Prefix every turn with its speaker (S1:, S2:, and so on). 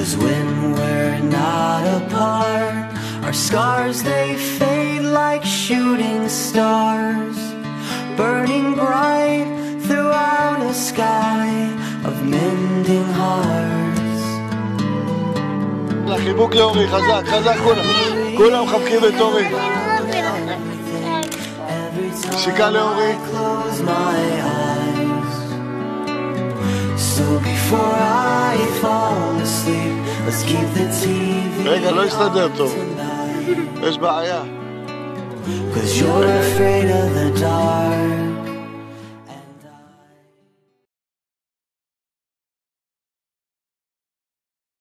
S1: 'Cause when we're not apart, our scars, they fade like shooting stars, burning bright throughout a sky of mending hearts.
S2: חיבוק לאורי, חזק, חזק כולם מחבקים את אורי. שיקה לאורי.
S1: So before I fall asleep, let's keep the TV.
S2: רגע, לא יסתדר טוב. יש בעיה.
S1: 'Cause you're afraid of the dark.